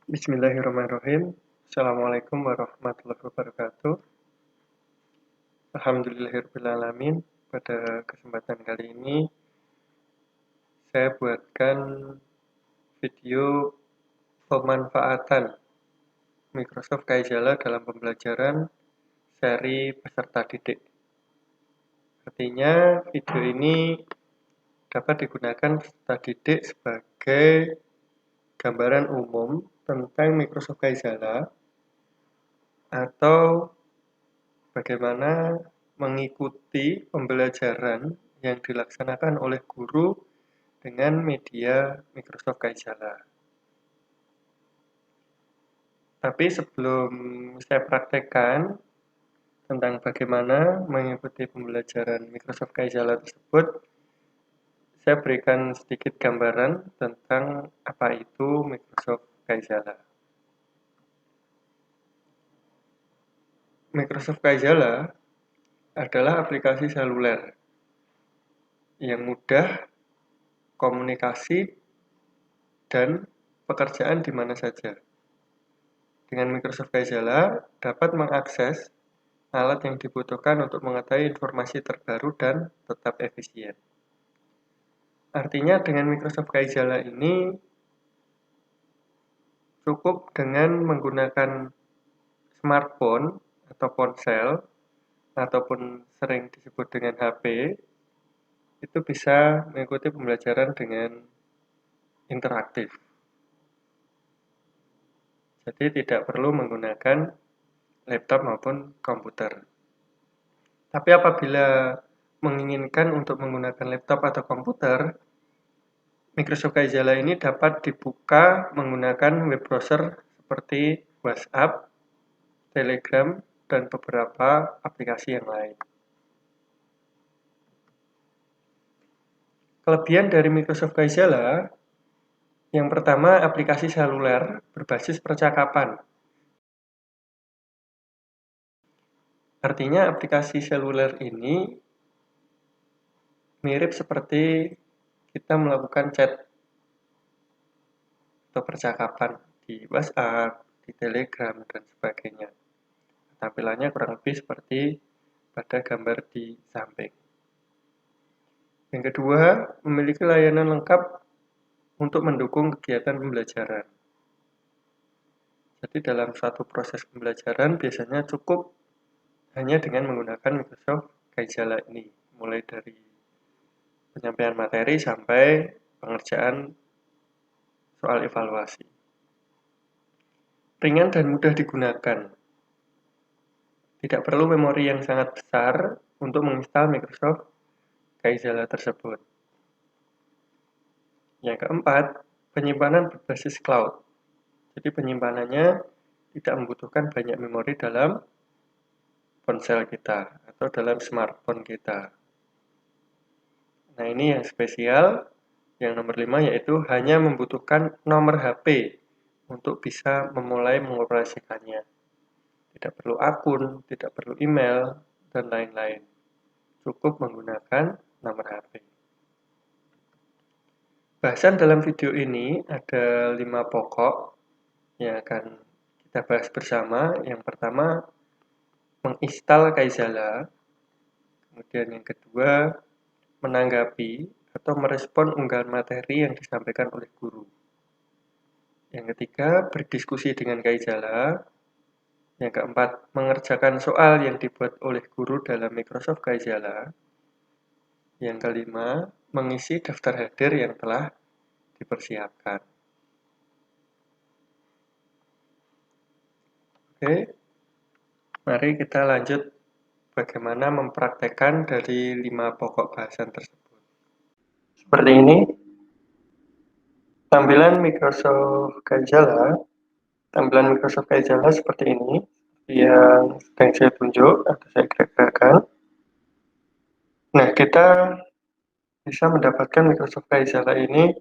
Bismillahirrahmanirrahim. Assalamualaikum warahmatullahi wabarakatuh. Alhamdulillahirrahmanirrahim. Pada kesempatan kali ini, saya buatkan video pemanfaatan Microsoft Kaizala dalam pembelajaran seri peserta didik. Artinya, video ini dapat digunakan peserta didik sebagai gambaran umum tentang Microsoft Kaizala atau bagaimana mengikuti pembelajaran yang dilaksanakan oleh guru dengan media Microsoft Kaizala. Tapi sebelum saya praktekkan tentang bagaimana mengikuti pembelajaran Microsoft Kaizala tersebut, saya berikan sedikit gambaran tentang apa itu Microsoft Kaizala. Microsoft Kaizala adalah aplikasi seluler yang mudah komunikasi dan pekerjaan di mana saja. Dengan Microsoft Kaizala dapat mengakses alat yang dibutuhkan untuk mengetahui informasi terbaru dan tetap efisien. Artinya dengan Microsoft Kaizala ini cukup dengan menggunakan smartphone atau ponsel ataupun sering disebut dengan HP, itu bisa mengikuti pembelajaran dengan interaktif. Jadi tidak perlu menggunakan laptop maupun komputer. Tapi apabila menginginkan untuk menggunakan laptop atau komputer, Microsoft Kaizala ini dapat dibuka menggunakan web browser seperti WhatsApp, Telegram, dan beberapa aplikasi yang lain. Kelebihan dari Microsoft Kaizala, yang pertama aplikasi seluler berbasis percakapan. Artinya aplikasi seluler ini mirip seperti kita melakukan chat atau percakapan di WhatsApp, di Telegram, dan sebagainya. Tampilannya kurang lebih seperti pada gambar di samping. Yang kedua, memiliki layanan lengkap untuk mendukung kegiatan pembelajaran. Jadi dalam suatu proses pembelajaran biasanya cukup hanya dengan menggunakan Microsoft Kaizala ini, mulai dari penyampaian materi sampai pengerjaan soal evaluasi. Ringan dan mudah digunakan. Tidak perlu memori yang sangat besar untuk menginstal Microsoft Kaizala tersebut. Yang keempat, penyimpanan berbasis cloud. Jadi penyimpanannya tidak membutuhkan banyak memori dalam ponsel kita atau dalam smartphone kita. Nah ini yang spesial, yang nomor 5 yaitu hanya membutuhkan nomor HP untuk bisa memulai mengoperasikannya. Tidak perlu akun, tidak perlu email, dan lain-lain. Cukup menggunakan nomor HP. Bahasan dalam video ini ada 5 pokok yang akan kita bahas bersama. Yang pertama, menginstal Kaizala. Kemudian yang kedua, menanggapi atau merespon unggahan materi yang disampaikan oleh guru. Yang ketiga, berdiskusi dengan Kaizala. Yang keempat, mengerjakan soal yang dibuat oleh guru dalam Microsoft Kaizala. Yang kelima, mengisi daftar hadir yang telah dipersiapkan. Oke, mari kita lanjut bagaimana mempraktekkan dari 5 pokok bahasan tersebut. Seperti ini, tampilan Microsoft Kaizala seperti ini, yang sedang saya tunjuk atau saya gerak-gerakkan. Nah, kita bisa mendapatkan Microsoft Kaizala ini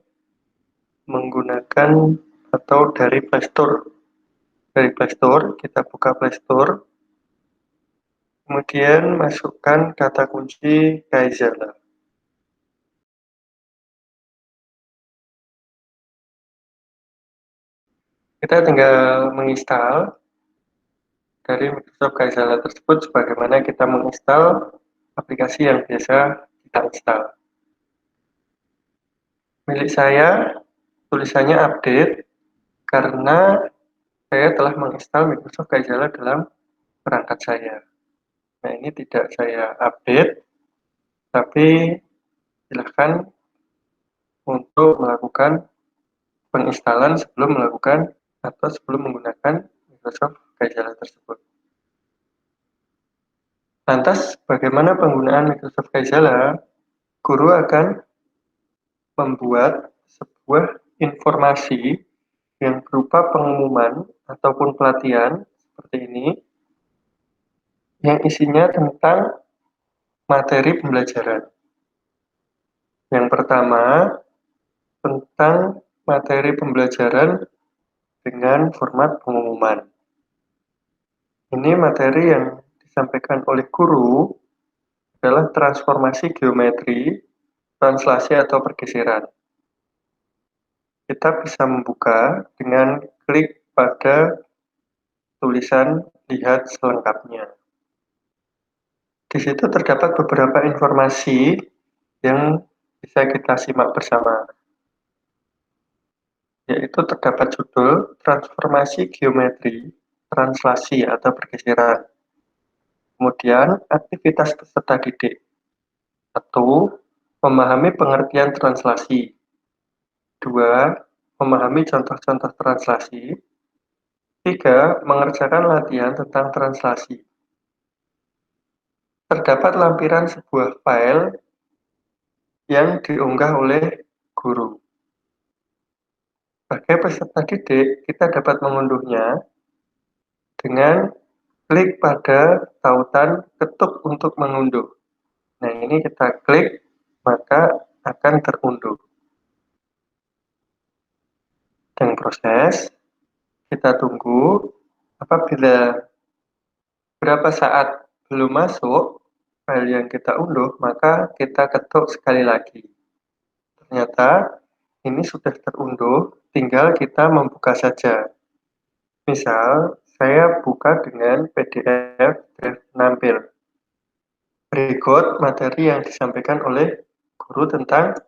menggunakan atau dari Play Store. Dari Play Store, kita buka Play Store, kemudian masukkan kata kunci Kaizala. Kita tinggal menginstal dari Microsoft Kaizala tersebut sebagaimana kita menginstal aplikasi yang biasa kita install. Milik saya tulisannya update karena saya telah menginstal Microsoft Kaizala dalam perangkat saya. Nah, ini tidak saya update, tapi silahkan untuk melakukan penginstalan sebelum melakukan atau sebelum menggunakan Microsoft Kaizala tersebut. Lantas, bagaimana penggunaan Microsoft Kaizala? Guru akan membuat sebuah informasi yang berupa pengumuman ataupun pelatihan seperti ini, yang isinya tentang materi pembelajaran. Yang pertama, tentang materi pembelajaran dengan format pengumuman. Ini materi yang disampaikan oleh guru adalah transformasi geometri, translasi atau pergeseran. Kita bisa membuka dengan klik pada tulisan lihat selengkapnya. Di situ terdapat beberapa informasi yang bisa kita simak bersama, yaitu terdapat judul transformasi geometri, translasi atau pergeseran. Kemudian aktivitas peserta didik. 1. Memahami pengertian translasi. 2. Memahami contoh-contoh translasi. 3. Mengerjakan latihan tentang translasi. Terdapat lampiran sebuah file yang diunggah oleh guru. Sebagai peserta didik, kita dapat mengunduhnya dengan klik pada tautan ketuk untuk mengunduh. Nah, ini kita klik, maka akan terunduh. Dan proses, kita tunggu. Apabila berapa saat belum masuk file yang kita unduh, maka kita ketuk sekali lagi. Ternyata ini sudah terunduh, tinggal kita membuka saja. Misal, saya buka dengan PDF draft penampil. Berikut materi yang disampaikan oleh guru tentang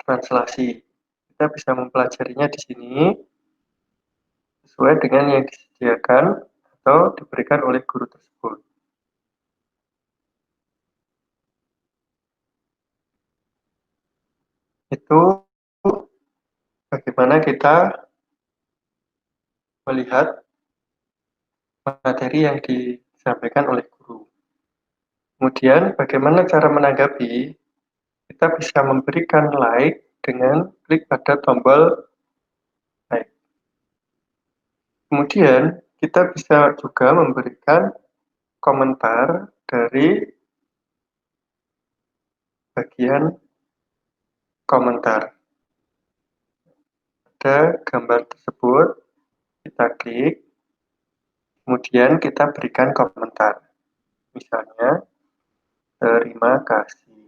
translasi. Kita bisa mempelajarinya di sini sesuai dengan yang disediakan atau diberikan oleh guru tersebut. Itu bagaimana kita melihat materi yang disampaikan oleh guru. Kemudian bagaimana cara menanggapi? Kita bisa memberikan like dengan klik pada tombol like. Kemudian kita bisa juga memberikan komentar dari bagian komentar. Ada gambar tersebut, kita klik, kemudian kita berikan komentar. Misalnya, terima kasih.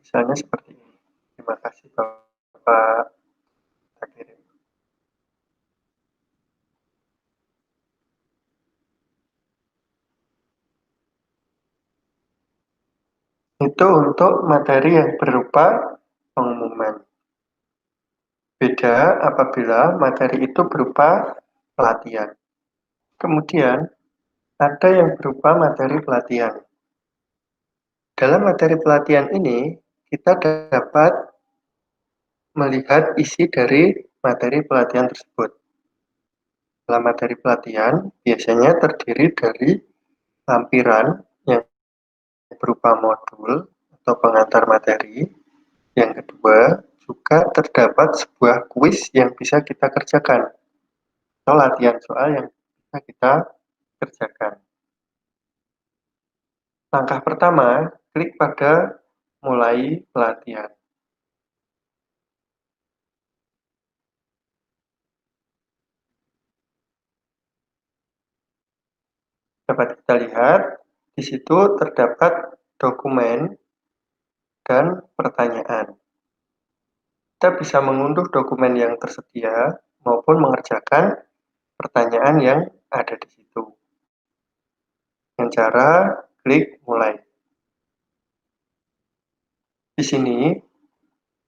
Misalnya seperti ini. Terima kasih Bapak. Kita kirim. Itu untuk materi yang berupa pengumuman. Beda apabila materi itu berupa pelatihan. Kemudian, ada yang berupa materi pelatihan. Dalam materi pelatihan ini, kita dapat melihat isi dari materi pelatihan tersebut. Dalam materi pelatihan, biasanya terdiri dari lampiran yang berupa modul atau pengantar materi. Yang kedua, juga terdapat sebuah kuis yang bisa kita kerjakan atau latihan soal yang bisa kita kerjakan. Langkah pertama, klik pada mulai pelatihan. Dapat kita lihat, di situ terdapat dokumen dan pertanyaan. Kita bisa mengunduh dokumen yang tersedia maupun mengerjakan pertanyaan yang ada di situ. Dengan cara klik mulai. Di sini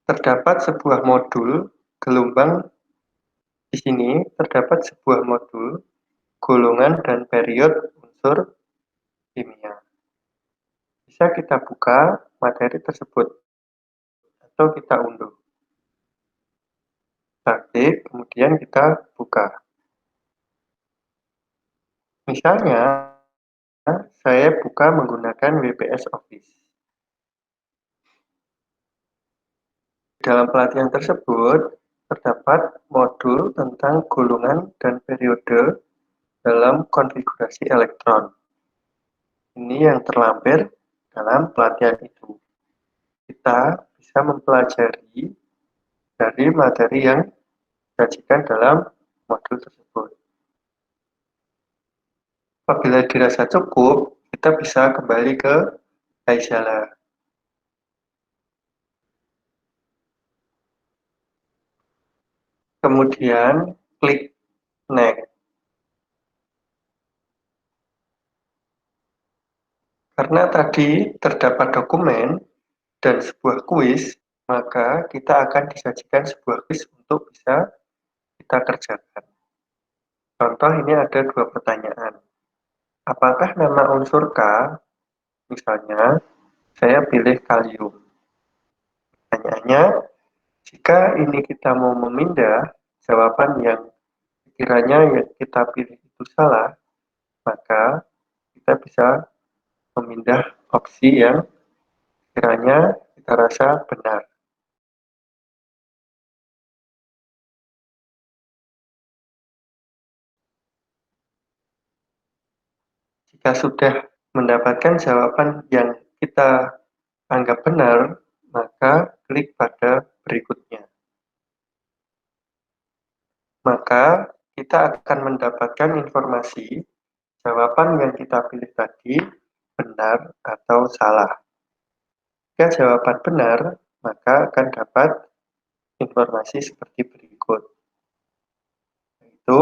terdapat sebuah modul gelombang. Di sini terdapat sebuah modul golongan dan period unsur kimia. Bisa kita buka materi tersebut atau kita unduh. Kita klik, kemudian kita buka. Misalnya, saya buka menggunakan WPS Office. Dalam pelatihan tersebut, terdapat modul tentang golongan dan periode dalam konfigurasi elektron. Ini yang terlampir dalam pelatihan itu. Kita bisa mempelajari dari materi yang disajikan dalam modul tersebut. Apabila dirasa cukup, kita bisa kembali ke Kaizala. Kemudian klik Next. Karena tadi terdapat dokumen dan sebuah kuis, maka kita akan disajikan sebuah kuis untuk bisa kita kerjakan. Contoh ini ada 2 pertanyaan. Apakah nama unsur K? Misalnya, saya pilih kalium. Pertanyaannya, jika ini kita mau memindah jawaban yang sekiranya yang kita pilih itu salah, maka kita bisa memindah opsi yang sekiranya kita rasa benar. Jika sudah mendapatkan jawaban yang kita anggap benar, maka klik pada berikutnya. Maka kita akan mendapatkan informasi jawaban yang kita pilih tadi benar atau salah. Jika jawaban benar, maka akan dapat informasi seperti berikut, yaitu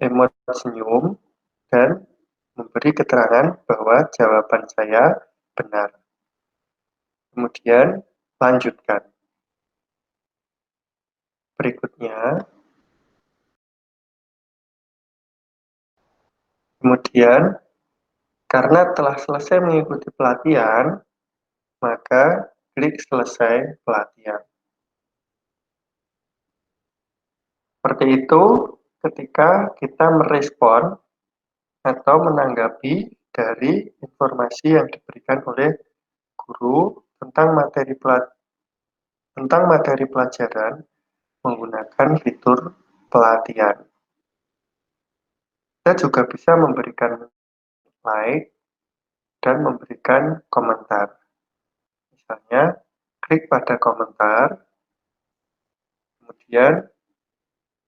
emot senyum dan memberi keterangan bahwa jawaban saya benar. Kemudian lanjutkan. Berikutnya, kemudian karena telah selesai mengikuti pelatihan, maka klik selesai pelatihan. Seperti itu ketika kita merespon atau menanggapi dari informasi yang diberikan oleh guru tentang materi pelajaran menggunakan fitur pelatihan. Kita juga bisa memberikan like dan memberikan komentar. Misalnya, klik pada komentar, kemudian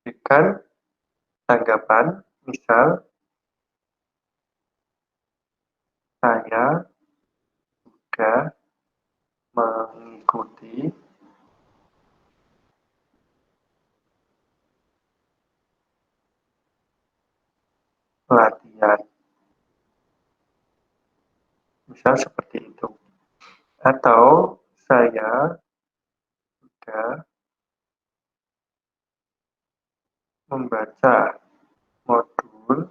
berikan tanggapan, misal, saya sudah mengikuti pelatihan. Misal seperti itu. Atau saya sudah membaca modul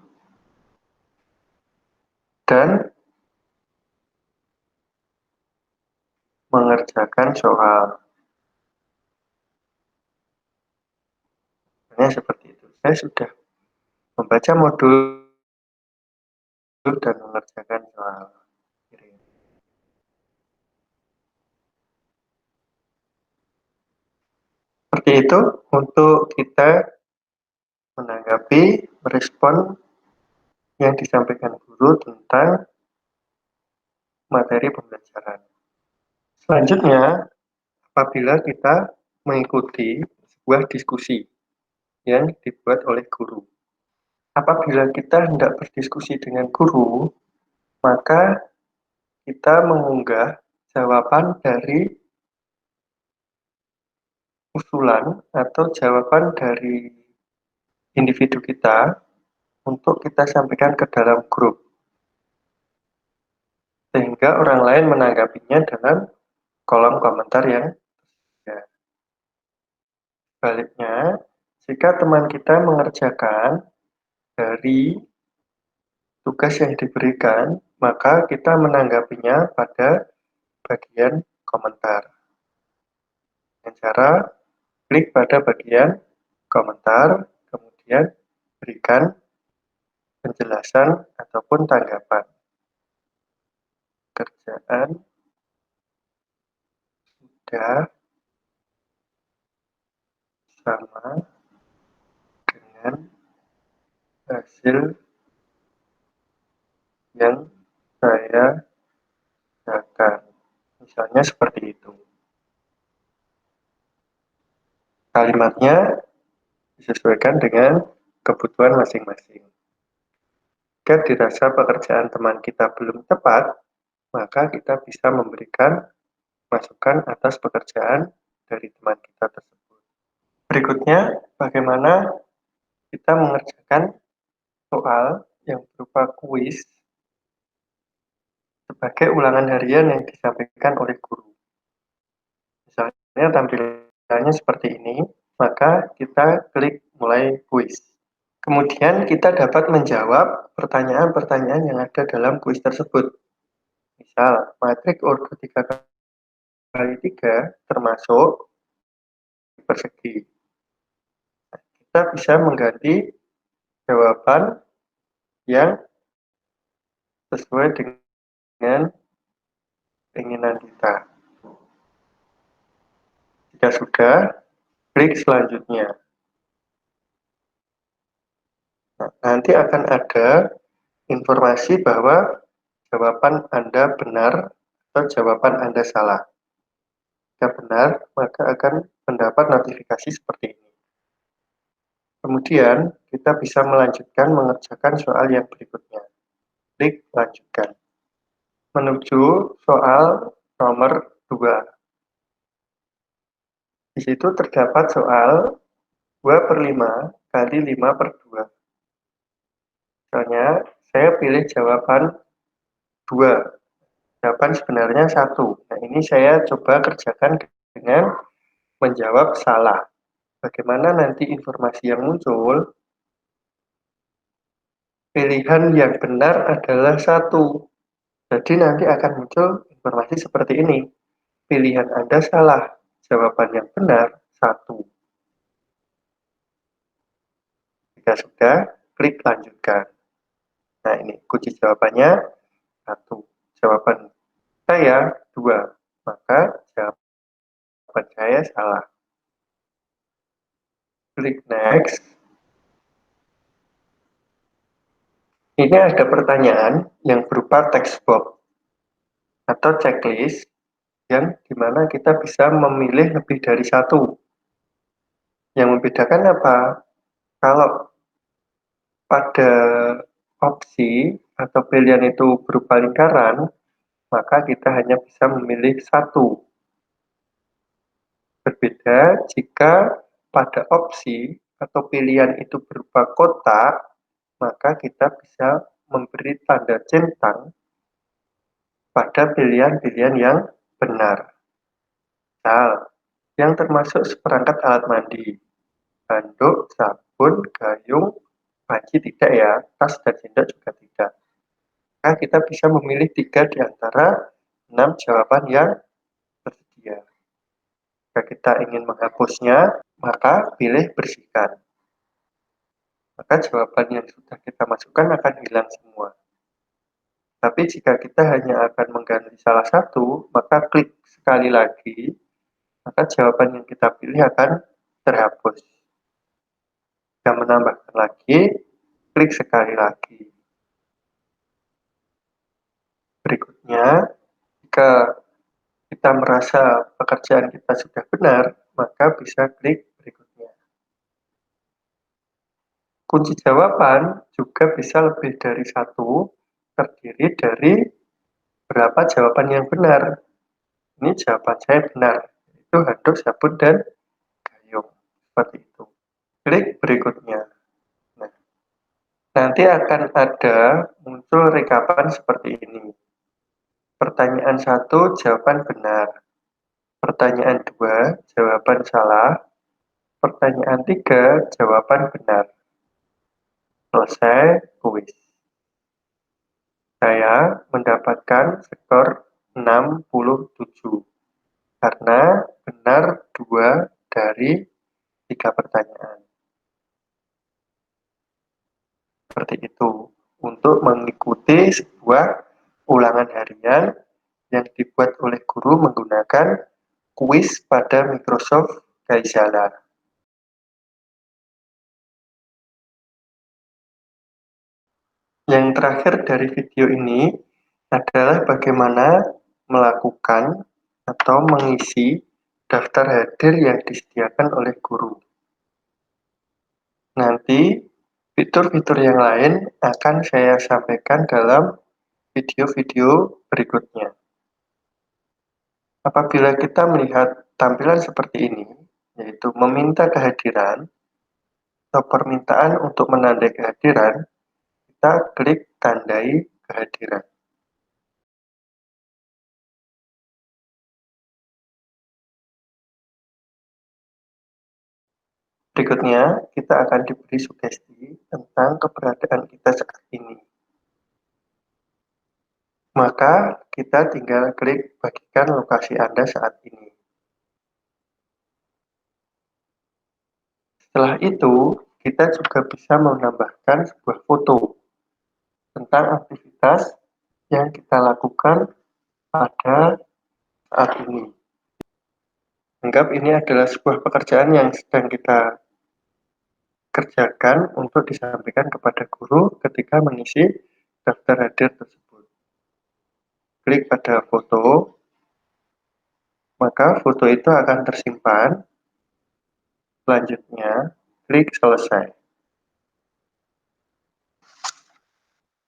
dan mengerjakan soal. Seperti itu. Saya sudah membaca modul dan mengerjakan soal. Seperti itu untuk kita menanggapi respon yang disampaikan guru tentang materi pembelajaran. Selanjutnya, apabila kita mengikuti sebuah diskusi yang dibuat oleh guru. Apabila kita hendak berdiskusi dengan guru, maka kita mengunggah jawaban dari usulan atau jawaban dari individu kita untuk kita sampaikan ke dalam grup, sehingga orang lain menanggapinya dalam kolom komentar yang ada. Sebaliknya, jika teman kita mengerjakan dari tugas yang diberikan, maka kita menanggapinya pada bagian komentar. Dengan cara klik pada bagian komentar, kemudian berikan penjelasan ataupun tanggapan. Kerjaan sudah sama dengan hasil yang saya kerjakan. Misalnya seperti itu. Kalimatnya disesuaikan dengan kebutuhan masing-masing. Jika dirasa pekerjaan teman kita belum tepat, maka kita bisa memberikan masukan atas pekerjaan dari teman kita tersebut. Berikutnya, bagaimana kita mengerjakan soal yang berupa kuis sebagai ulangan harian yang disampaikan oleh guru. Misalnya tampilannya seperti ini, maka kita klik mulai kuis. Kemudian kita dapat menjawab pertanyaan-pertanyaan yang ada dalam kuis tersebut. Misal, matrik ordo 3x3 termasuk persegi. Kita bisa mengganti jawaban yang sesuai dengan keinginan kita. Jika sudah, klik selanjutnya. Nah, nanti akan ada informasi bahwa jawaban Anda benar atau jawaban Anda salah. Jika benar, maka akan mendapat notifikasi seperti ini. Kemudian, kita bisa melanjutkan mengerjakan soal yang berikutnya. Klik lanjutkan. Menuju soal nomor 2. Di situ terdapat soal 2/5 kali 5/2. Misalnya, saya pilih jawaban 2. Jawaban sebenarnya 1. Nah, ini saya coba kerjakan dengan menjawab salah. Bagaimana nanti informasi yang muncul? Pilihan yang benar adalah 1. Jadi nanti akan muncul informasi seperti ini. Pilihan Anda salah. Jawaban yang benar 1. Jika sudah, klik lanjutkan. Nah, ini kunci jawabannya 1. Jawaban saya 2. Maka jawaban saya salah. Klik next. Ini ada pertanyaan yang berupa text box atau checklist yang dimana kita bisa memilih lebih dari 1. Yang membedakan apa? Kalau pada opsi atau pilihan itu berupa lingkaran, maka kita hanya bisa memilih 1. Berbeda jika pada opsi atau pilihan itu berupa kotak, maka kita bisa memberi tanda centang pada pilihan-pilihan yang benar. Misal, yang termasuk seperangkat alat mandi, handuk, sabun, gayung, panci tidak ya, tas dan sendok juga tidak. Maka kita bisa memilih 3 di antara 6 jawaban yang tersedia. Jika kita ingin menghapusnya, maka pilih bersihkan. Maka jawaban yang sudah kita masukkan akan hilang semua. Tapi jika kita hanya akan mengganti salah satu, maka klik sekali lagi, maka jawaban yang kita pilih akan terhapus. Jika menambahkan lagi, klik sekali lagi. Berikutnya, jika kita merasa pekerjaan kita sudah benar, maka bisa klik berikutnya. Kunci jawaban juga bisa lebih dari 1, terdiri dari berapa jawaban yang benar. Ini jawaban saya benar, itu handuk, sabun, dan seperti itu. Klik berikutnya. Nah, nanti akan ada muncul rekapan seperti ini. Pertanyaan 1, jawaban benar. Pertanyaan 2, jawaban salah. Pertanyaan 3, jawaban benar. Selesai kuis. Saya mendapatkan skor 67 karena benar 2 dari 3 pertanyaan. Seperti itu. Untuk mengikuti sebuah ulangan harian yang dibuat oleh guru menggunakan kuis pada Microsoft Kaizala. Yang terakhir dari video ini adalah bagaimana melakukan atau mengisi daftar hadir yang disediakan oleh guru. Nanti fitur-fitur yang lain akan saya sampaikan dalam video-video berikutnya. Apabila kita melihat tampilan seperti ini, yaitu meminta kehadiran atau permintaan untuk menandai kehadiran, kita klik tandai kehadiran. Berikutnya, kita akan diberi sugesti tentang keberadaan kita saat ini. Maka, kita tinggal klik bagikan lokasi Anda saat ini. Setelah itu, kita juga bisa menambahkan sebuah foto tentang aktivitas yang kita lakukan pada saat ini. Anggap ini adalah sebuah pekerjaan yang sedang kita kerjakan untuk disampaikan kepada guru ketika mengisi daftar hadir tersebut. Klik pada foto, maka foto itu akan tersimpan. Selanjutnya, klik selesai.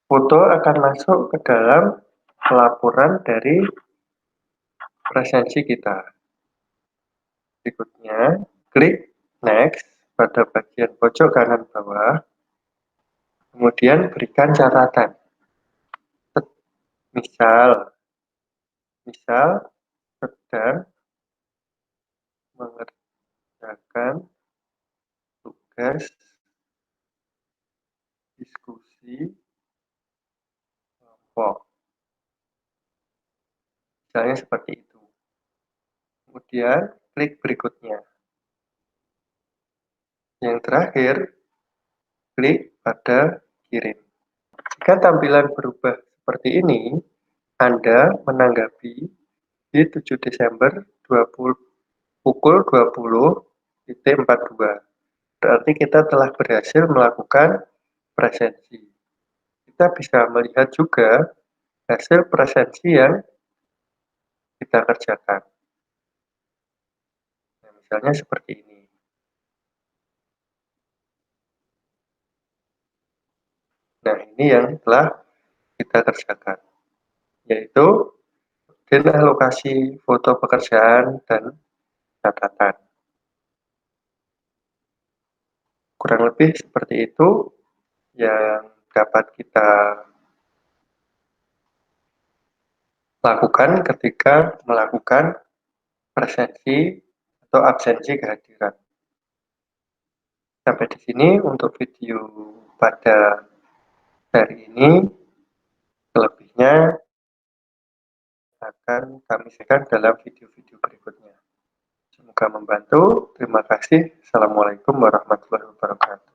Foto akan masuk ke dalam laporan dari presensi kita. Berikutnya, klik next pada bagian pojok kanan bawah. Kemudian berikan catatan. Misal sedang mengerjakan tugas diskusi kelompok. Misalnya seperti itu. Kemudian klik berikutnya. Yang terakhir, klik pada kirim. Jika tampilan berubah seperti ini, Anda menanggapi di 7 Desember pukul 20.42. Berarti kita telah berhasil melakukan presensi. Kita bisa melihat juga hasil presensi yang kita kerjakan. Nah, misalnya seperti ini. Nah, ini yang telah kita kerjakan, yaitu alokasi foto pekerjaan dan catatan. Kurang lebih seperti itu yang dapat kita lakukan ketika melakukan presensi atau absensi kehadiran. Sampai di sini untuk video pada hari ini. Selebihnya akan kami sampaikan dalam video-video berikutnya. Semoga membantu. Terima kasih. Assalamualaikum warahmatullahi wabarakatuh.